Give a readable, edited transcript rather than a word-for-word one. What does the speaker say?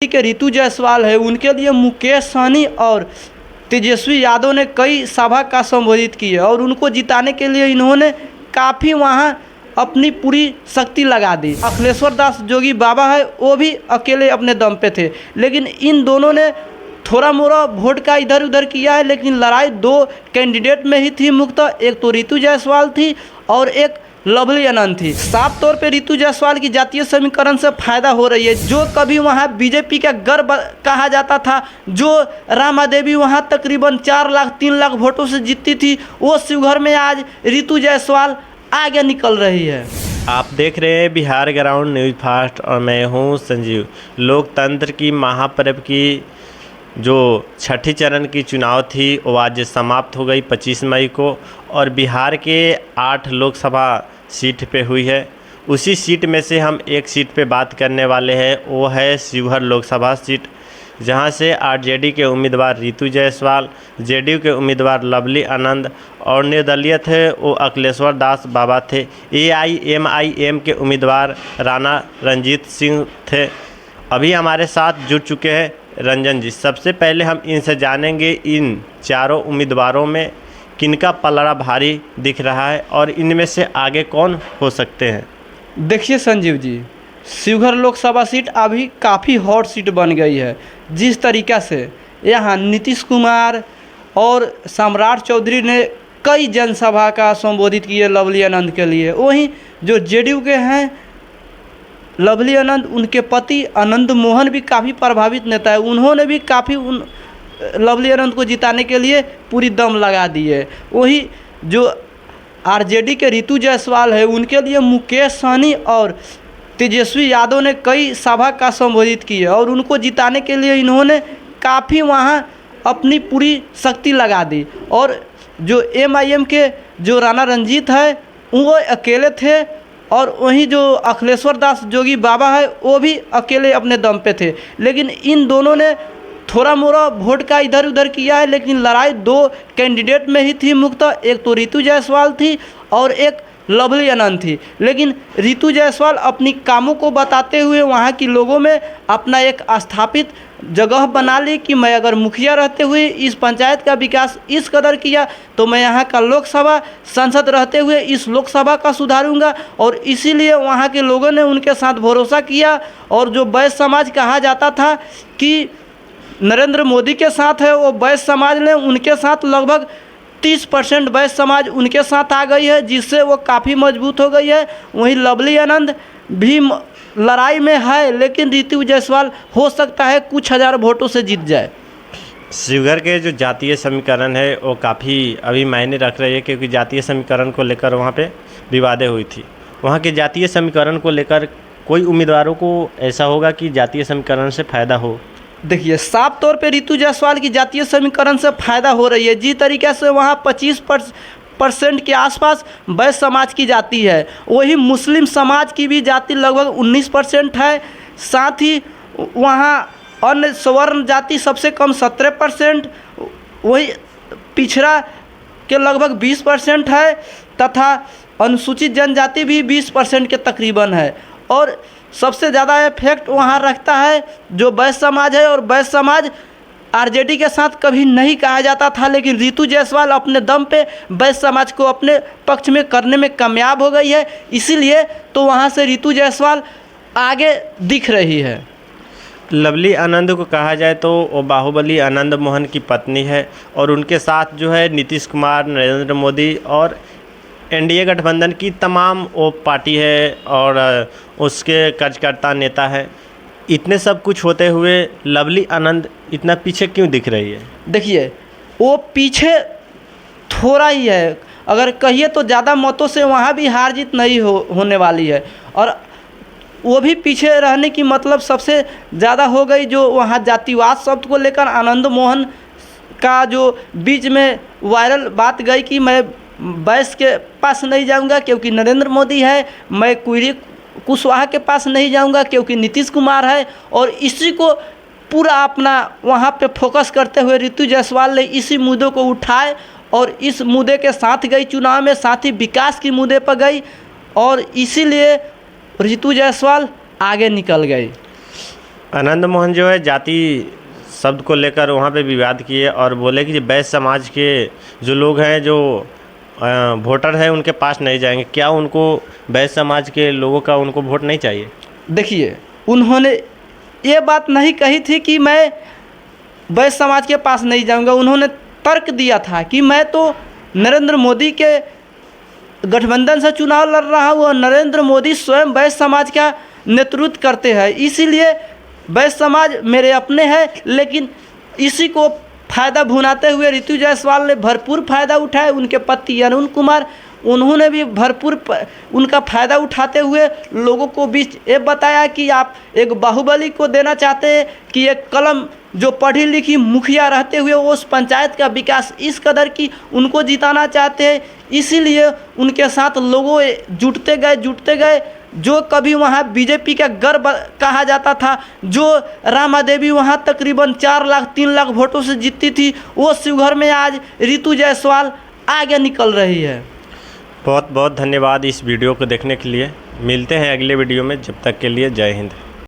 के रितु जायसवाल है, उनके लिए मुकेश सहनी और तेजस्वी यादव ने कई सभा का संबोधित किया और उनको जिताने के लिए इन्होंने काफ़ी वहाँ अपनी पूरी शक्ति लगा दी। अखिलेश्वर दास जोगी बाबा है, वो भी अकेले अपने दम पे थे, लेकिन इन दोनों ने थोड़ा मोड़ा वोट का इधर उधर किया है, लेकिन लड़ाई दो कैंडिडेट में ही थी मुख्यतः। एक तो रितु जायसवाल थी और एक लवली आनंद थी। साफ तौर पे रितु जायसवाल की जातीय समीकरण से फायदा हो रही है। जो कभी वहाँ बीजेपी का गर्व कहा जाता था, जो रामा देवी वहाँ तकरीबन 4 लाख 3 लाख वोटों से जीतती थी, वो शिवघर में आज रितु जायसवाल आगे निकल रही है। आप देख रहे हैं बिहार ग्राउंड न्यूज़ फास्ट और मैं हूं संजीव। लोकतंत्र की महापर्व की जो छठी चरण की चुनाव थी वो आज समाप्त हो गई 25 मई को, और बिहार के 8 लोकसभा सीट पे हुई है। उसी सीट में से हम एक सीट पे बात करने वाले हैं, वो है शिवहर लोकसभा सीट, जहां से आरजेडी के उम्मीदवार रितु जायसवाल, जेडीयू के उम्मीदवार लवली आनंद और निर्दलीय थे वो अखिलेश्वर दास बाबा थे। एआईएमआईएम के उम्मीदवार राणा रणजीत सिंह थे। अभी हमारे साथ जुड़ चुके हैं रंजन जी। सबसे पहले हम इनसे जानेंगे इन चारों उम्मीदवारों में किनका पलड़ा भारी दिख रहा है और इनमें से आगे कौन हो सकते हैं। देखिए संजीव जी, शिवहर लोकसभा सीट अभी काफ़ी हॉट सीट बन गई है। जिस तरीक़ा से यहाँ नीतीश कुमार और सम्राट चौधरी ने कई जनसभा का संबोधित किए लवली आनंद के लिए, वहीं जो जेडीयू के हैं लवली आनंद, उनके पति आनंद मोहन भी काफ़ी प्रभावित नेता है, उन्होंने भी काफ़ी लवली आनंद को जिताने के लिए पूरी दम लगा दी है। वही जो आरजेडी के रितु जायसवाल है, उनके लिए मुकेश सहनी और तेजस्वी यादव ने कई सभा का संबोधित किया और उनको जिताने के लिए इन्होंने काफ़ी वहाँ अपनी पूरी शक्ति लगा दी। और जो एमआईएम के जो राणा रणजीत है वो अकेले थे, और वहीं जो अखिलेश्वर दास जोगी बाबा है वो भी अकेले अपने दम पे थे, लेकिन इन दोनों ने थोड़ा मोड़ा वोट का इधर उधर किया है, लेकिन लड़ाई दो कैंडिडेट में ही थी मुख्यतः। एक तो रितु जायसवाल थी और एक लवली आनंद थी, लेकिन रितु जायसवाल अपनी कामों को बताते हुए वहाँ की लोगों में अपना एक स्थापित जगह बना ली कि मैं अगर मुखिया रहते हुए इस पंचायत का विकास इस कदर किया तो मैं यहाँ का लोकसभा सांसद रहते हुए इस लोकसभा का सुधारूंगा। और इसीलिए वहाँ के लोगों ने उनके साथ भरोसा किया। और जो वैश्य समाज कहा जाता था कि नरेंद्र मोदी के साथ है, वो वैश्य समाज ने उनके साथ लगभग 30% वैश्य समाज उनके साथ आ गई है, जिससे वो काफ़ी मजबूत हो गई है। वहीं लवली आनंद भी लड़ाई में है, लेकिन रितु जायसवाल हो सकता है कुछ हज़ार वोटों से जीत जाए। शिवहर के जो जातीय समीकरण है वो काफ़ी अभी मायने रख रही है, क्योंकि जातीय समीकरण को लेकर वहाँ पे विवादें हुई थी। वहाँ के जातीय समीकरण को लेकर कोई उम्मीदवारों को ऐसा होगा कि जातीय समीकरण से फ़ायदा हो। देखिए, साफ तौर पे रितु जायसवाल की जातीय समीकरण से फायदा हो रही है। जिस तरीके से वहाँ 25% के आसपास वैश्य समाज की जाति है, वही मुस्लिम समाज की भी जाति लगभग 19% है। साथ ही वहाँ अन्य स्वर्ण जाति सबसे कम 17%, वही पिछड़ा के लगभग 20% है, तथा अनुसूचित जनजाति भी 20% के तकरीबन है। और सबसे ज़्यादा इफेक्ट वहाँ रखता है जो वैश्य समाज है। और वैश्य समाज आरजेडी के साथ कभी नहीं कहा जाता था, लेकिन रितु जायसवाल अपने दम पे वैश्य समाज को अपने पक्ष में करने में कामयाब हो गई है, इसीलिए तो वहाँ से रितु जायसवाल आगे दिख रही है। लवली आनंद को कहा जाए तो वो बाहुबली आनंद मोहन की पत्नी है, और उनके साथ जो है नीतीश कुमार, नरेंद्र मोदी और एनडीए गठबंधन की तमाम वो पार्टी है और उसके कार्यकर्ता नेता है। इतने सब कुछ होते हुए लवली आनंद इतना पीछे क्यों दिख रही है? देखिए, वो पीछे थोड़ा ही है, अगर कहिए तो ज़्यादा मतों से वहाँ भी हार जीत नहीं होने वाली है। और वो भी पीछे रहने की मतलब सबसे ज़्यादा हो गई जो वहाँ जातिवाद शब्द को लेकर आनंद मोहन का जो बीच में वायरल बात गई कि मैं वैश्य के पास नहीं जाऊंगा क्योंकि नरेंद्र मोदी है, मैं कुइरी कुशवाहा के पास नहीं जाऊंगा क्योंकि नीतीश कुमार है। और इसी को पूरा अपना वहाँ पे फोकस करते हुए रितु जायसवाल ने इसी मुद्दों को उठाए और इस मुद्दे के साथ गई चुनाव में, साथ ही विकास के मुद्दे पर गई, और इसीलिए रितु जायसवाल आगे निकल गई। आनंद मोहन जो है जाति शब्द को लेकर वहाँ पे विवाद किए और बोले कि वैश्य समाज के जो लोग हैं, जो वोटर है, उनके पास नहीं जाएंगे। क्या उनको वैश्य समाज के लोगों का उनको वोट नहीं चाहिए? देखिए, उन्होंने ये बात नहीं कही थी कि मैं वैश्य समाज के पास नहीं जाऊंगा। उन्होंने तर्क दिया था कि मैं तो नरेंद्र मोदी के गठबंधन से चुनाव लड़ रहा हूँ और नरेंद्र मोदी स्वयं वैश्य समाज का नेतृत्व करते हैं, इसीलिए वैश्य समाज मेरे अपने हैं। लेकिन इसी को फ़ायदा भुनाते हुए ऋतु जायसवाल ने भरपूर फ़ायदा उठाया। उनके पति अरुण कुमार, उन्होंने भी भरपूर उनका फ़ायदा उठाते हुए लोगों को बीच ये बताया कि आप एक बाहुबली को देना चाहते हैं कि एक कलम जो पढ़ी लिखी मुखिया रहते हुए वो उस पंचायत का विकास इस कदर की उनको जिताना चाहते हैं। इसीलिए उनके साथ लोगों जुटते गए। जो कभी वहाँ बीजेपी का गर्व कहा जाता था, जो रामा देवी वहाँ तकरीबन 4 लाख 3 लाख वोटों से जीतती थी, वो शिवघर में आज ऋतु जायसवाल आगे निकल रही है। बहुत बहुत धन्यवाद इस वीडियो को देखने के लिए। मिलते हैं अगले वीडियो में, जब तक के लिए जय हिंद।